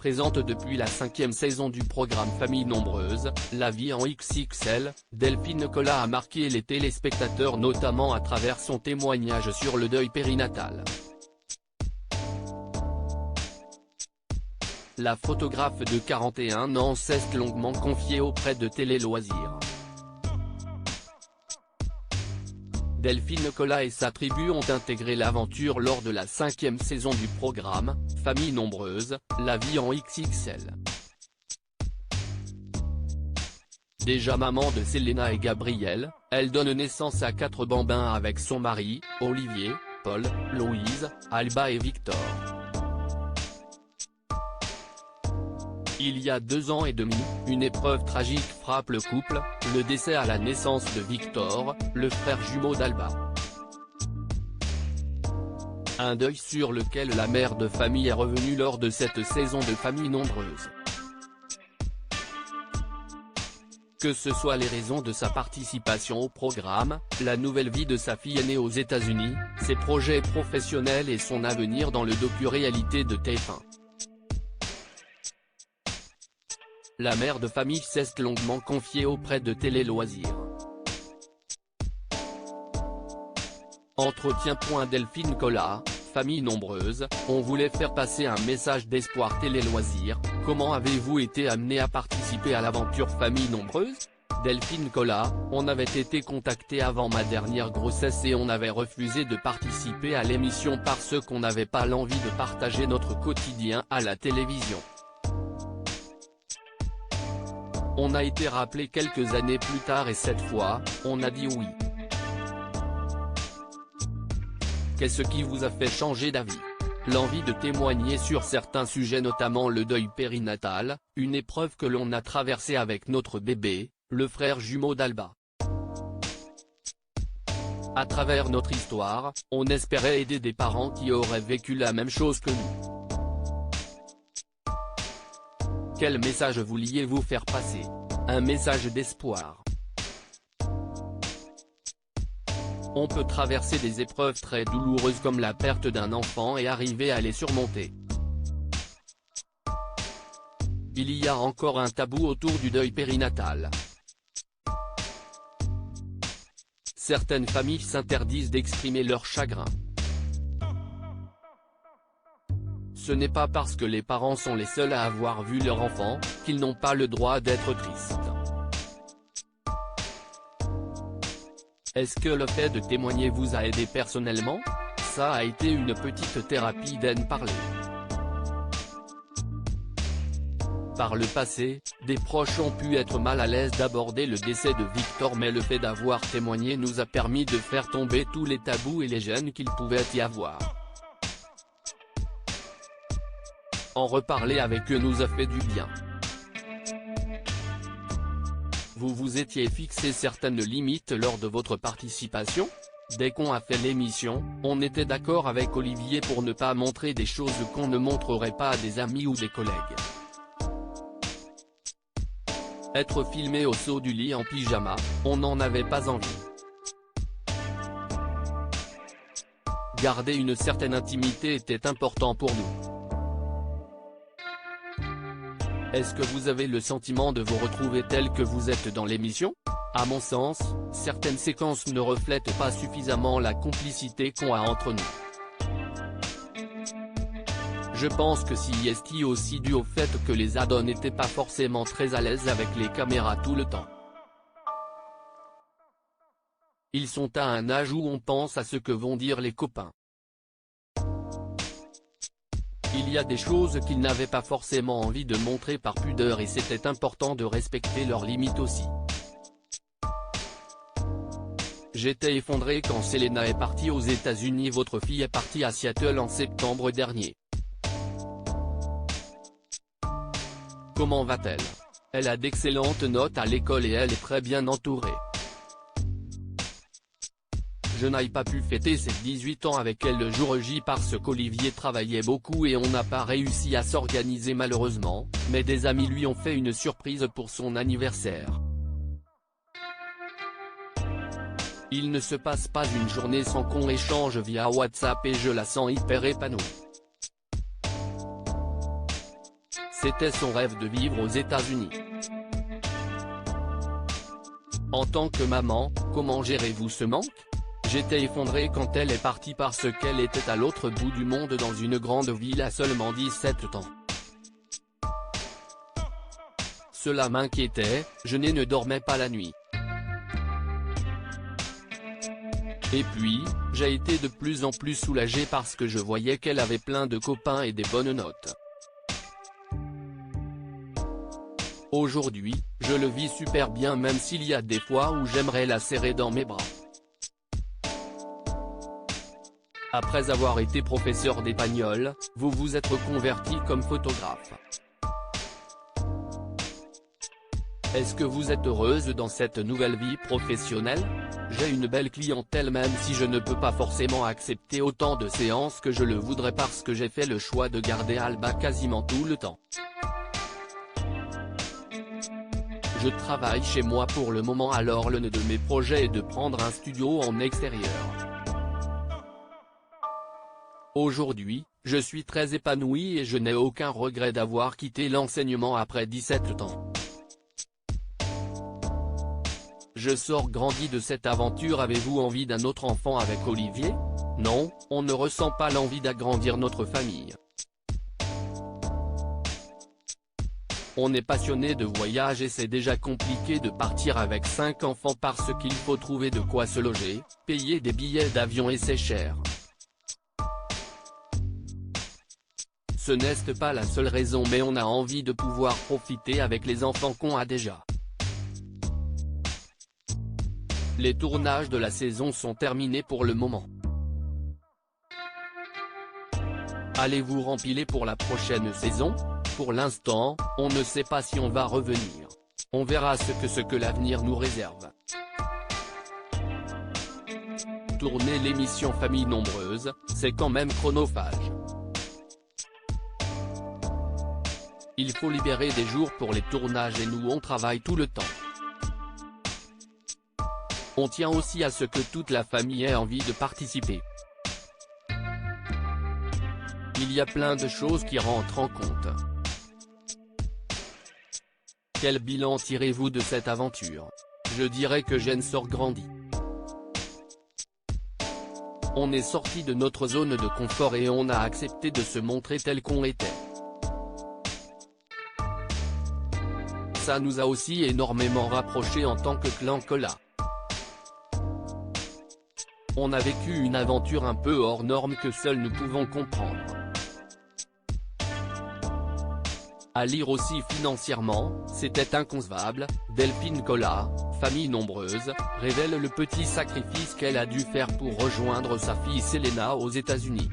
présente depuis la 5e saison du programme Famille nombreuse, La vie en XXL. Delphine Collat a marqué les téléspectateurs notamment à travers son témoignage sur le deuil périnatal. La photographe de 41 ans s'est longuement confiée auprès de Télé Loisirs. Delphine Collat et sa tribu ont intégré l'aventure lors de la 5e saison du programme, Famille nombreuse, La vie en XXL. Déjà maman de Selena et Gabriel, elle donne naissance à 4 bambins avec son mari, Olivier, Paul, Louise, Alba et Victor. Il y a 2 ans et demi, une épreuve tragique frappe le couple, le décès à la naissance de Victor, le frère jumeau d'Alba. Un deuil sur lequel la mère de famille est revenue lors de cette saison de Famille nombreuse. Que ce soit les raisons de sa participation au programme, la nouvelle vie de sa fille aînée aux États-Unis, ses projets professionnels et son avenir dans le docu-réalité de TF1. La mère de famille s'est longuement confiée auprès de Télé Loisirs. Entretien. Delphine Collat, Famille nombreuse, on voulait faire passer un message d'espoir. Télé Loisirs, comment avez-vous été amené à participer à l'aventure Famille nombreuse? Delphine Collat, on avait été contacté avant ma dernière grossesse et on avait refusé de participer à l'émission parce qu'on n'avait pas l'envie de partager notre quotidien à la télévision. On a été rappelé quelques années plus tard et cette fois, on a dit oui. Qu'est-ce qui vous a fait changer d'avis? L'envie de témoigner sur certains sujets, notamment le deuil périnatal, une épreuve que l'on a traversée avec notre bébé, le frère jumeau d'Alba. À travers notre histoire, on espérait aider des parents qui auraient vécu la même chose que nous. Quel message vouliez-vous faire passer? Un message d'espoir. On peut traverser des épreuves très douloureuses comme la perte d'un enfant et arriver à les surmonter. Il y a encore un tabou autour du deuil périnatal. Certaines familles s'interdisent d'exprimer leur chagrin. Ce n'est pas parce que les parents sont les seuls à avoir vu leur enfant, qu'ils n'ont pas le droit d'être tristes. Est-ce que le fait de témoigner vous a aidé personnellement? Ça a été une petite thérapie d'en parler. Par le passé, des proches ont pu être mal à l'aise d'aborder le décès de Victor, mais le fait d'avoir témoigné nous a permis de faire tomber tous les tabous et les gênes qu'il pouvait y avoir. En reparler avec eux nous a fait du bien. Vous vous étiez fixé certaines limites lors de votre participation? Dès qu'on a fait l'émission, on était d'accord avec Olivier pour ne pas montrer des choses qu'on ne montrerait pas à des amis ou des collègues. Être filmé au saut du lit en pyjama, on n'en avait pas envie. Garder une certaine intimité était important pour nous. Est-ce que vous avez le sentiment de vous retrouver tel que vous êtes dans l'émission? À mon sens, certaines séquences ne reflètent pas suffisamment la complicité qu'on a entre nous. Je pense que si est aussi dû au fait que les ados n'étaient pas forcément très à l'aise avec les caméras tout le temps. Ils sont à un âge où on pense à ce que vont dire les copains. Il y a des choses qu'ils n'avaient pas forcément envie de montrer par pudeur et c'était important de respecter leurs limites aussi. J'étais effondré quand Selena est partie aux États-Unis. Votre fille est partie à Seattle en septembre dernier. Comment va-t-elle? Elle a d'excellentes notes à l'école et elle est très bien entourée. Je n'ai pas pu fêter ses 18 ans avec elle le jour J parce qu'Olivier travaillait beaucoup et on n'a pas réussi à s'organiser malheureusement, mais des amis lui ont fait une surprise pour son anniversaire. Il ne se passe pas une journée sans qu'on échange via WhatsApp et je la sens hyper épanouie. C'était son rêve de vivre aux États-Unis. En tant que maman, comment gérez-vous ce manque? J'étais effondré quand elle est partie parce qu'elle était à l'autre bout du monde dans une grande ville à seulement 17 ans. Cela m'inquiétait, je ne dormais pas la nuit. Et puis, j'ai été de plus en plus soulagé parce que je voyais qu'elle avait plein de copains et des bonnes notes. Aujourd'hui, je le vis super bien même s'il y a des fois où j'aimerais la serrer dans mes bras. Après avoir été professeur d'espagnol, vous vous êtes reconverti comme photographe. Est-ce que vous êtes heureuse dans cette nouvelle vie professionnelle? J'ai une belle clientèle même si je ne peux pas forcément accepter autant de séances que je le voudrais parce que j'ai fait le choix de garder Alba quasiment tout le temps. Je travaille chez moi pour le moment alors l'un de mes projets est de prendre un studio en extérieur. Aujourd'hui, je suis très épanoui et je n'ai aucun regret d'avoir quitté l'enseignement après 17 ans. Je sors grandi de cette aventure. Avez-vous envie d'un autre enfant avec Olivier? Non, on ne ressent pas l'envie d'agrandir notre famille. On est passionné de voyage et c'est déjà compliqué de partir avec 5 enfants parce qu'il faut trouver de quoi se loger, payer des billets d'avion et c'est cher. Ce n'est pas la seule raison mais on a envie de pouvoir profiter avec les enfants qu'on a déjà. Les tournages de la saison sont terminés pour le moment. Allez-vous rempiler pour la prochaine saison? Pour l'instant, on ne sait pas si on va revenir. On verra ce que l'avenir nous réserve. Tourner l'émission Famille Nombreuse, c'est quand même chronophage. Il faut libérer des jours pour les tournages et nous on travaille tout le temps. On tient aussi à ce que toute la famille ait envie de participer. Il y a plein de choses qui rentrent en compte. Quel bilan tirez-vous de cette aventure? Je dirais que Jen sort grandi. On est sorti de notre zone de confort et on a accepté de se montrer tel qu'on était. Ça nous a aussi énormément rapprochés en tant que clan Cola. On a vécu une aventure un peu hors norme que seuls nous pouvons comprendre. À lire aussi financièrement, c'était inconcevable. Delphine Cola, famille nombreuse, révèle le petit sacrifice qu'elle a dû faire pour rejoindre sa fille Selena aux États-Unis.